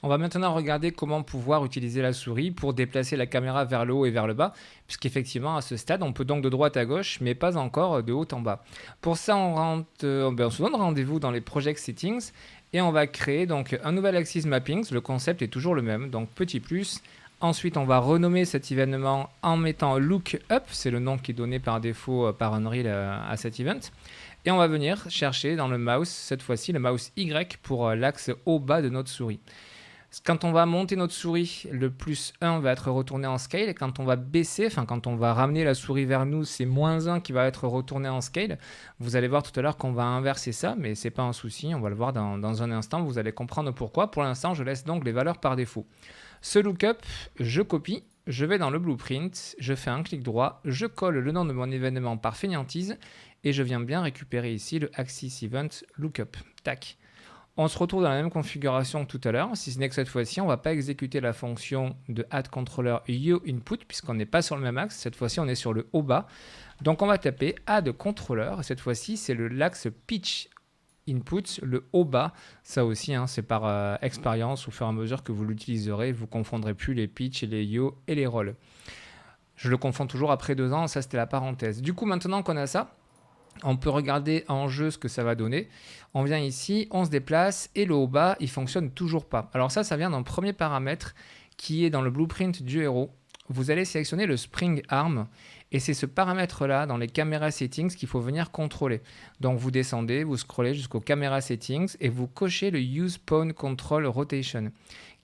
On va maintenant regarder comment pouvoir utiliser la souris pour déplacer la caméra vers le haut et vers le bas, puisqu'effectivement à ce stade on peut donc de droite à gauche, mais pas encore de haut en bas. Pour ça on se donne rendez-vous dans les Project Settings et on va créer donc un nouvel Axis Mappings. Le concept est toujours le même, donc petit plus. Ensuite, on va renommer cet événement en mettant Look Up, c'est le nom qui est donné par défaut par Unreal à cet event. Et on va venir chercher dans le mouse, cette fois-ci le mouse Y pour l'axe haut-bas de notre souris. Quand on va monter notre souris, le plus 1 va être retourné en scale. Et quand on va baisser, enfin quand on va ramener la souris vers nous, c'est moins 1 qui va être retourné en scale. Vous allez voir tout à l'heure qu'on va inverser ça, mais ce n'est pas un souci. On va le voir dans un instant. Vous allez comprendre pourquoi. Pour l'instant, je laisse donc les valeurs par défaut. Ce lookup, je copie. Je vais dans le blueprint, je fais un clic droit, je colle le nom de mon événement par fainéantise et je viens bien récupérer ici le Axis Event Lookup. Tac. On se retrouve dans la même configuration que tout à l'heure, si ce n'est que cette fois-ci, on ne va pas exécuter la fonction de add_controller uInput puisqu'on n'est pas sur le même axe. Cette fois-ci, on est sur le haut-bas. Donc, on va taper add_controller. Cette fois-ci, c'est l'axe pitch input, le haut-bas. Ça aussi, c'est par expérience. Au fur et à mesure que vous l'utiliserez, vous ne confondrez plus les pitch, les yo et les roll. Je le confonds toujours après 2 ans. Ça, c'était la parenthèse. Du coup, maintenant qu'on a ça, on peut regarder en jeu ce que ça va donner. On vient ici, on se déplace et le haut-bas, il fonctionne toujours pas. Alors ça vient d'un premier paramètre qui est dans le blueprint du héros. Vous allez sélectionner le Spring Arm et c'est ce paramètre-là dans les caméras settings qu'il faut venir contrôler. Donc vous descendez, vous scrollez jusqu'aux caméras settings et vous cochez le Use Pawn Control Rotation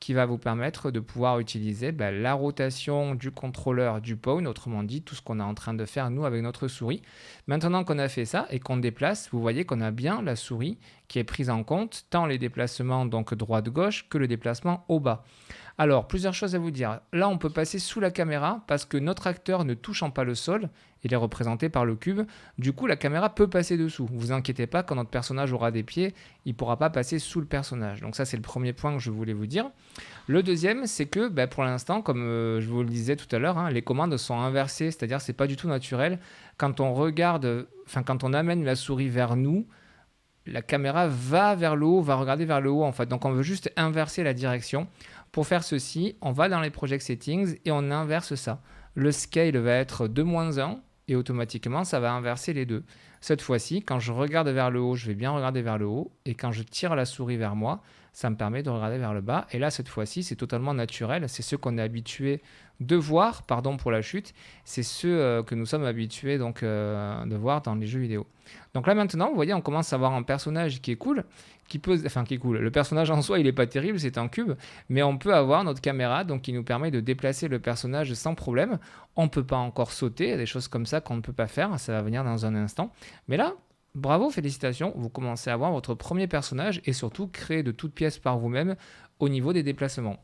qui va vous permettre de pouvoir utiliser la rotation du contrôleur du pawn, autrement dit tout ce qu'on est en train de faire nous avec notre souris. Maintenant qu'on a fait ça et qu'on déplace, vous voyez qu'on a bien la souris qui est prise en compte, tant les déplacements donc droite-gauche que le déplacement haut-bas. Alors, plusieurs choses à vous dire. Là, on peut passer sous la caméra parce que notre acteur ne touchant pas le sol, il est représenté par le cube. Du coup, la caméra peut passer dessous. Vous inquiétez pas, quand notre personnage aura des pieds, il ne pourra pas passer sous le personnage. Donc ça, c'est le premier point que je voulais vous dire. Le deuxième, c'est que pour l'instant, comme je vous le disais tout à l'heure, les commandes sont inversées, c'est-à-dire c'est pas du tout naturel. Quand on regarde, quand on amène la souris vers nous, la caméra va vers le haut, va regarder vers le haut en fait. Donc on veut juste inverser la direction. Pour faire ceci, on va dans les Project Settings et on inverse ça. Le scale va être de -1 et automatiquement ça va inverser les deux. Cette fois-ci, quand je regarde vers le haut, je vais bien regarder vers le haut et quand je tire la souris vers moi, ça me permet de regarder vers le bas. Et là, cette fois-ci, c'est totalement naturel. C'est ce qu'on est habitué de voir, pardon pour la chute, c'est ce que nous sommes habitués donc, de voir dans les jeux vidéo. Donc là maintenant, vous voyez, on commence à avoir un personnage qui est cool, qui est cool. Le personnage en soi, il n'est pas terrible, c'est un cube, mais on peut avoir notre caméra donc, qui nous permet de déplacer le personnage sans problème. On ne peut pas encore sauter, il y a des choses comme ça qu'on ne peut pas faire, ça va venir dans un instant. Mais là, bravo, félicitations, vous commencez à avoir votre premier personnage et surtout créer de toutes pièces par vous-même au niveau des déplacements.